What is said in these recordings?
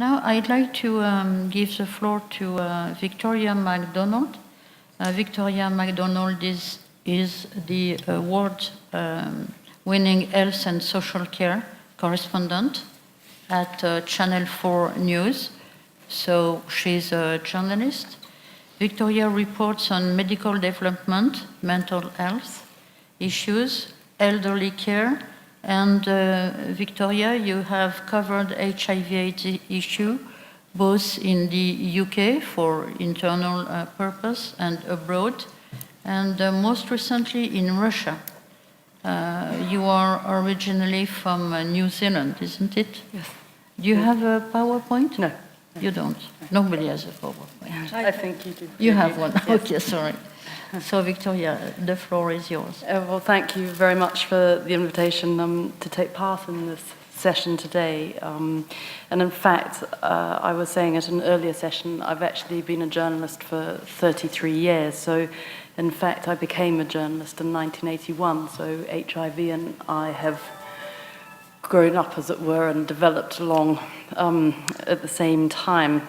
Now I'd like to give the floor to Victoria MacDonald. Victoria MacDonald is the award-winning health and social care correspondent at Channel 4 News. So she's a journalist. Victoria reports on medical development, mental health issues, elderly care, and Victoria, you have covered HIV/AIDS issue both in the UK for internal purpose and abroad, and most recently in Russia. You are originally from New Zealand, isn't it? Yes. Do you have a PowerPoint? No. You don't? Nobody has a PowerPoint. I think you do. You have one? Yes. Okay, sorry. So Victoria, the floor is yours. Well, thank you very much for the invitation to take part in this session today. And in fact, I was saying at an earlier session, I've actually been a journalist for 33 years. So in fact, I became a journalist in 1981. So HIV and I have grown up, as it were, and developed along at the same time.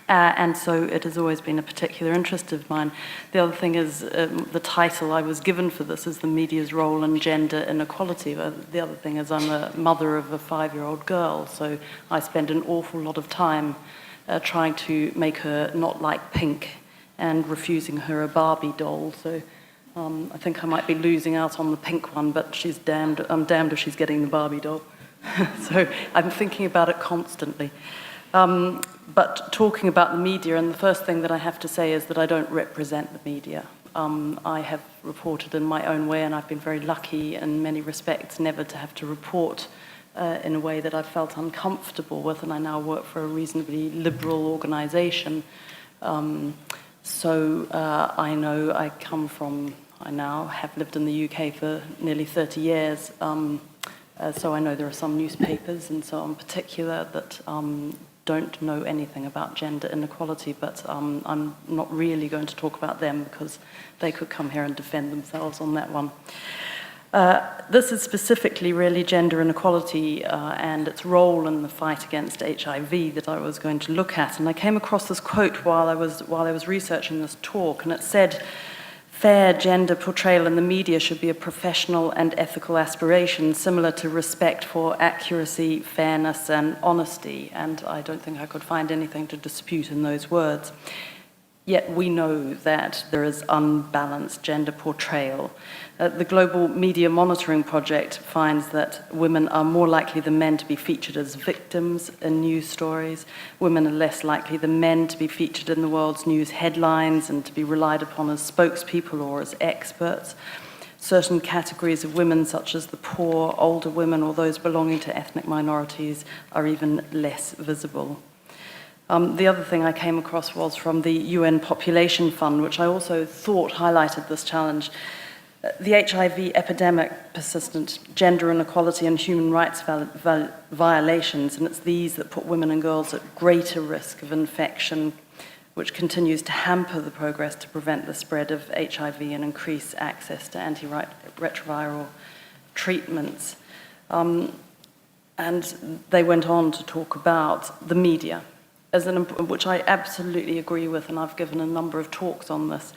And so it has always been a particular interest of mine. The other thing is the title I was given for this is the media's role in gender inequality. The other thing is I'm a mother of a 5-year-old girl, so I spend an awful lot of time trying to make her not like pink and refusing her a Barbie doll. So I think I might be losing out on the pink one, but I'm damned if she's getting the Barbie doll. So I'm thinking about it constantly. But talking about the media, and the first thing that I have to say is that I don't represent the media. I have reported in my own way, and I've been very lucky in many respects never to have to report in a way that I've felt uncomfortable with, and I now work for a reasonably liberal organisation. So I know I now have lived in the UK for nearly 30 years, so I know there are some newspapers and so on in particular that don't know anything about gender inequality, but I'm not really going to talk about them because they could come here and defend themselves on that one. This is specifically really gender inequality and its role in the fight against HIV that I was going to look at. And I came across this quote while I was researching this talk, and it said, "Fair gender portrayal in the media should be a professional and ethical aspiration, similar to respect for accuracy, fairness, and honesty." And I don't think I could find anything to dispute in those words. Yet we know that there is unbalanced gender portrayal. The Global Media Monitoring Project finds that women are more likely than men to be featured as victims in news stories. Women are less likely than men to be featured in the world's news headlines and to be relied upon as spokespeople or as experts. Certain categories of women, such as the poor, older women, or those belonging to ethnic minorities, are even less visible. The other thing I came across was from the UN Population Fund, which I also thought highlighted this challenge. The HIV epidemic, persistent gender inequality and human rights violations, and it's these that put women and girls at greater risk of infection, which continues to hamper the progress to prevent the spread of HIV and increase access to antiretroviral treatments. And they went on to talk about the media, which I absolutely agree with, and I've given a number of talks on this,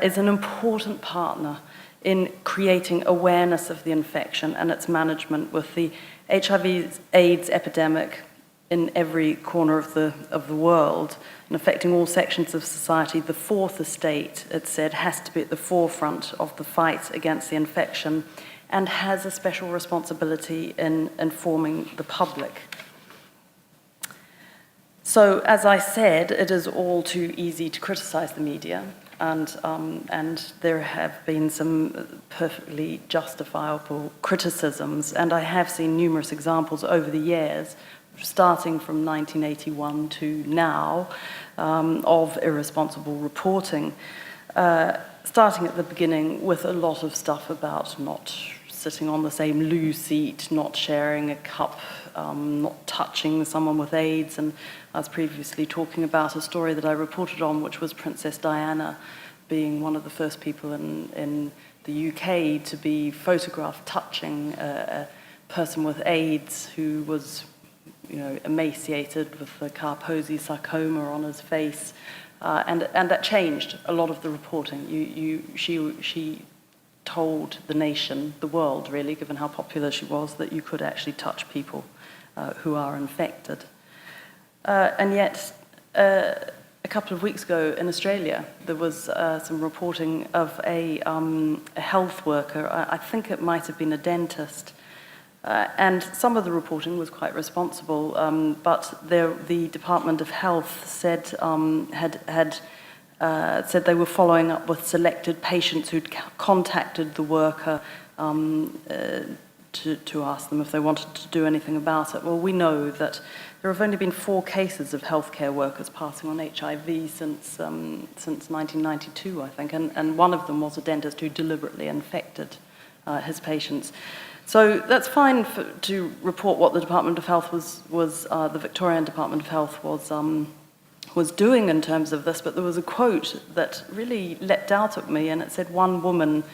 is an important partner in creating awareness of the infection and its management, with the HIV/AIDS epidemic in every corner of the world and affecting all sections of society. The fourth estate, it said, has to be at the forefront of the fight against the infection and has a special responsibility in informing the public. So, as I said, it is all too easy to criticize the media, and there have been some perfectly justifiable criticisms, and I have seen numerous examples over the years, starting from 1981 to now, of irresponsible reporting, starting at the beginning with a lot of stuff about not sitting on the same loo seat, not sharing a cup, not touching someone with AIDS. And I was previously talking about a story that I reported on, which was Princess Diana being one of the first people in the UK to be photographed touching a person with AIDS who was emaciated with the Kaposi sarcoma on his face, and that changed a lot of the reporting. She told the nation, the world really, given how popular she was, that you could actually touch people who are infected. And yet, a couple of weeks ago in Australia, there was some reporting of a health worker. I think it might have been a dentist. And some of the reporting was quite responsible, but the Department of Health said said they were following up with selected patients who'd contacted the worker to ask them if they wanted to do anything about it. Well, we know that there have only been 4 cases of healthcare workers passing on HIV since 1992, I think, and one of them was a dentist who deliberately infected his patients. So that's fine to report what the Department of Health the Victorian Department of Health was doing in terms of this, but there was a quote that really leapt out at me, and it said one woman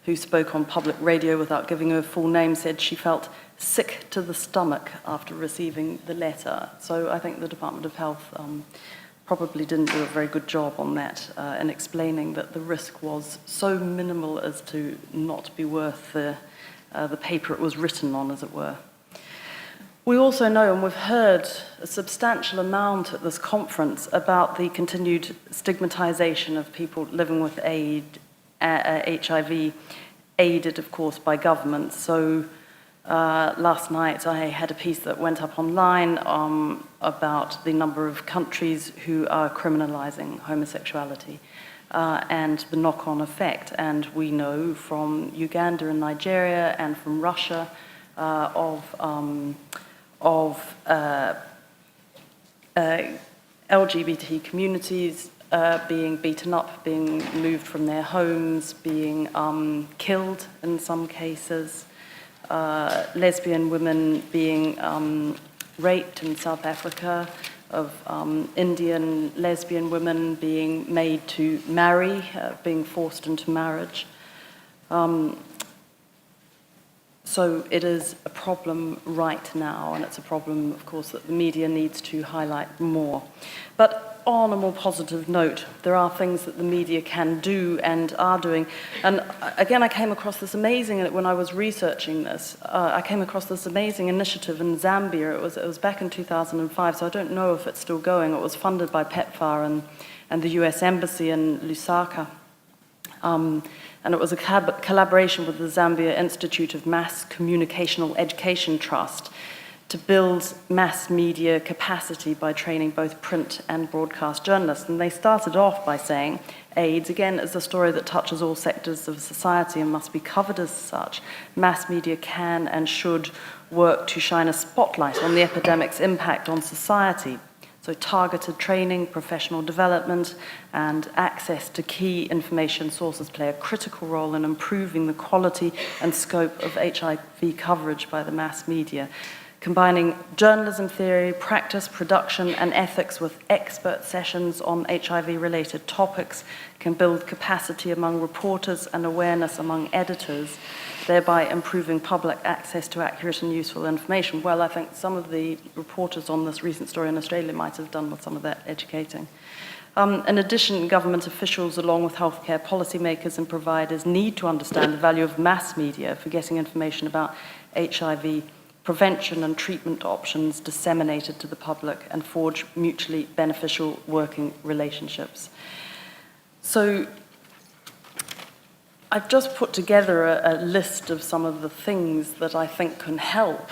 who spoke on public radio without giving her full name said she felt sick to the stomach after receiving the letter. So I think the Department of Health probably didn't do a very good job on that in explaining that the risk was so minimal as to not be worth the paper it was written on, as it were. We also know, and we've heard a substantial amount at this conference about the continued stigmatization of people living with HIV, aided, of course, by governments. So last night I had a piece that went up online about the number of countries who are criminalizing homosexuality and the knock-on effect. And we know from Uganda and Nigeria and from Russia of LGBT communities being beaten up, being moved from their homes, being killed in some cases, lesbian women being raped in South Africa, of Indian lesbian women being made to marry, being forced into marriage. So it is a problem right now, and it's a problem, of course, that the media needs to highlight more. But on a more positive note, there are things that the media can do and are doing. And again, I came across this amazing, when I was researching this, I came across this amazing initiative in Zambia. It was back in 2005, so I don't know if it's still going. It was funded by PEPFAR and the US Embassy in Lusaka. And it was a collaboration with the Zambia Institute of Mass Communicational Education Trust to build mass media capacity by training both print and broadcast journalists. And they started off by saying, AIDS, again, is a story that touches all sectors of society and must be covered as such. Mass media can and should work to shine a spotlight on the epidemic's impact on society. So targeted training, professional development, and access to key information sources play a critical role in improving the quality and scope of HIV coverage by the mass media. Combining journalism theory, practice, production, and ethics with expert sessions on HIV-related topics can build capacity among reporters and awareness among editors, thereby improving public access to accurate and useful information. Well, I think some of the reporters on this recent story in Australia might have done with some of that educating. In addition, government officials, along with healthcare policymakers and providers, need to understand the value of mass media for getting information about HIV prevention and treatment options disseminated to the public and forge mutually beneficial working relationships. So I've just put together a list of some of the things that I think can help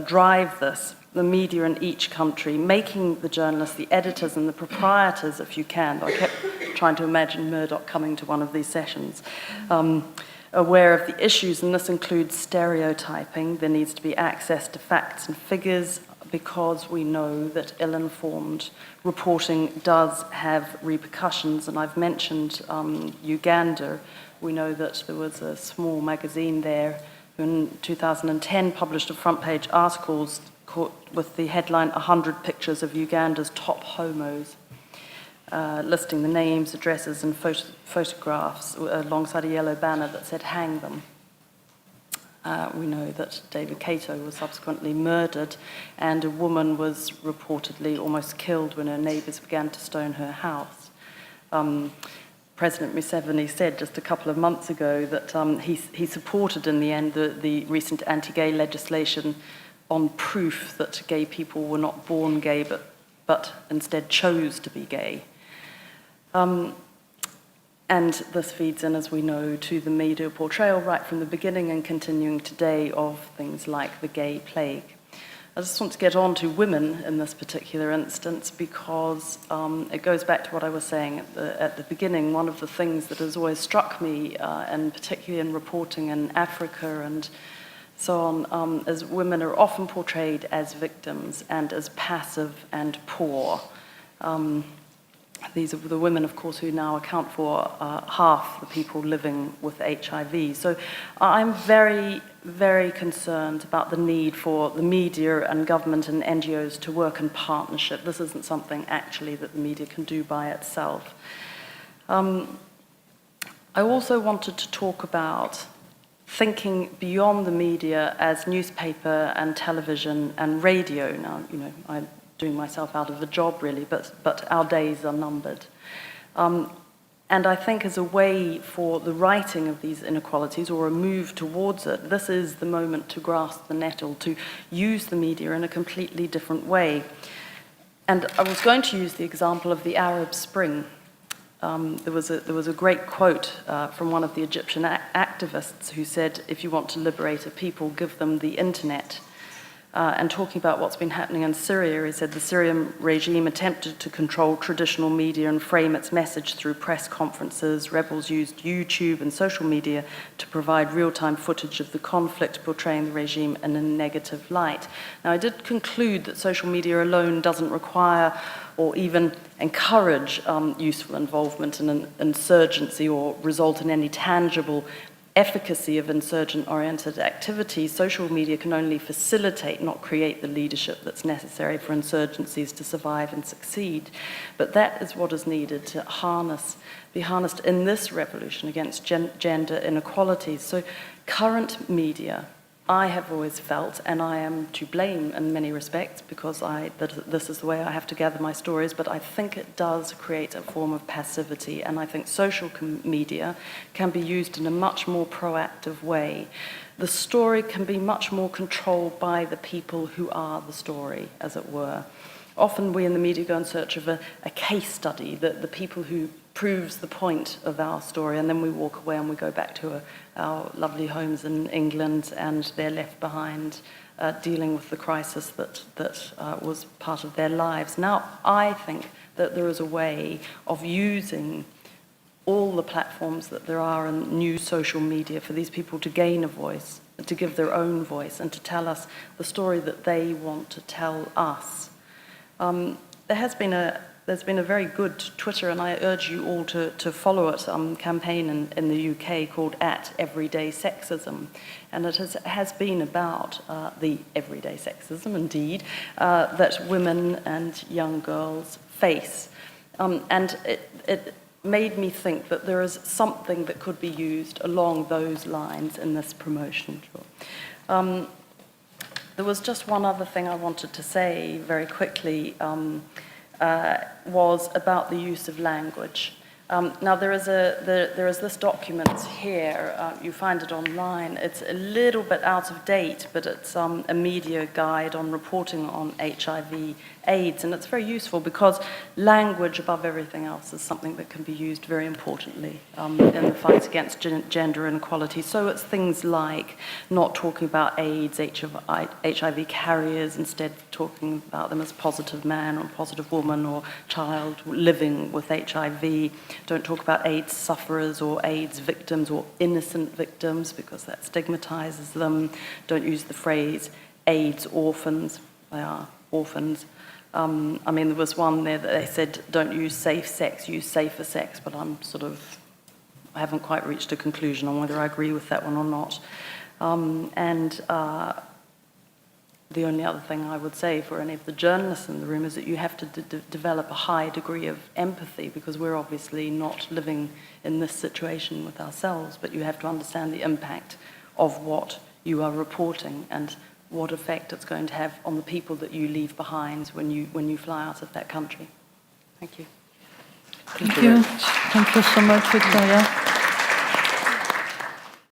drive this, the media in each country, making the journalists, the editors and the proprietors, if you can. I kept trying to imagine Murdoch coming to one of these sessions. Aware of the issues, and this includes stereotyping. There needs to be access to facts and figures because we know that ill-informed reporting does have repercussions. And I've mentioned Uganda. We know that there was a small magazine there who in 2010 published a front-page article with the headline 100 Pictures of Uganda's Top Homos. Listing the names, addresses, and photographs alongside a yellow banner that said, "Hang them." We know that David Kato was subsequently murdered, and a woman was reportedly almost killed when her neighbours began to stone her house. President Museveni said just a couple of months ago that he supported in the end the recent anti-gay legislation on proof that gay people were not born gay but instead chose to be gay. And this feeds in, as we know, to the media portrayal right from the beginning and continuing today of things like the gay plague. I just want to get on to women in this particular instance because it goes back to what I was saying at the beginning. One of the things that has always struck me, and particularly in reporting in Africa and so on, is women are often portrayed as victims and as passive and poor. These are the women, of course, who now account for half the people living with HIV. So I'm very, very concerned about the need for the media and government and NGOs to work in partnership. This isn't something, actually, that the media can do by itself. I also wanted to talk about thinking beyond the media as newspaper and television and radio. Now, you know, I'm doing myself out of a job, really, but our days are numbered. And I think as a way for the righting of these inequalities, or a move towards it, this is the moment to grasp the nettle, to use the media in a completely different way. And I was going to use the example of the Arab Spring. There was a great quote from one of the Egyptian activists who said, if you want to liberate a people, give them the internet. And talking about what's been happening in Syria, he said the Syrian regime attempted to control traditional media and frame its message through press conferences. Rebels used YouTube and social media to provide real-time footage of the conflict, portraying the regime in a negative light. Now, I did conclude that social media alone doesn't require or even encourage useful involvement in an insurgency or result in any tangible efficacy of insurgent-oriented activities. Social media can only facilitate, not create, the leadership that's necessary for insurgencies to survive and succeed. But that is what is needed to be harnessed in this revolution against gender inequalities. So current media, I have always felt, and I am to blame in many respects because this is the way I have to gather my stories, but I think it does create a form of passivity, and I think social media can be used in a much more proactive way. The story can be much more controlled by the people who are the story, as it were. Often we in the media go in search of a case study, the people who proves the point of our story, and then we walk away and we go back to our lovely homes in England, and they're left behind dealing with the crisis that was part of their lives. Now, I think that there is a way of using all the platforms that there are in new social media for these people to gain a voice, to give their own voice, and to tell us the story that they want to tell us. There's been a very good Twitter, and I urge you all to follow it, campaign in the UK called @EverydaySexism. And it has been about the everyday sexism, indeed, that women and young girls face. And it made me think that there is something that could be used along those lines in this promotion. There was just one other thing I wanted to say very quickly. Was about the use of language. Now there is this document here. You find it online. It's a little bit out of date, but it's a media guide on reporting on HIV/AIDS, and it's very useful because language, above everything else, is something that can be used very importantly in the fight against gender inequality. So it's things like not talking about AIDS, HIV carriers, instead talking about them as positive man or positive woman or child living with HIV. Don't talk about AIDS sufferers or AIDS victims or innocent victims because that stigmatizes them. Don't use the phrase AIDS orphans. They are orphans. I mean, there was one there that they said, don't use safe sex, use safer sex, but I haven't quite reached a conclusion on whether I agree with that one or not. The only other thing I would say for any of the journalists in the room is that you have to develop a high degree of empathy, because we're obviously not living in this situation with ourselves, but you have to understand the impact of what you are reporting and what effect it's going to have on the people that you leave behind when you fly out of that country. Thank you. Thank you. Thank you so much, Victoria.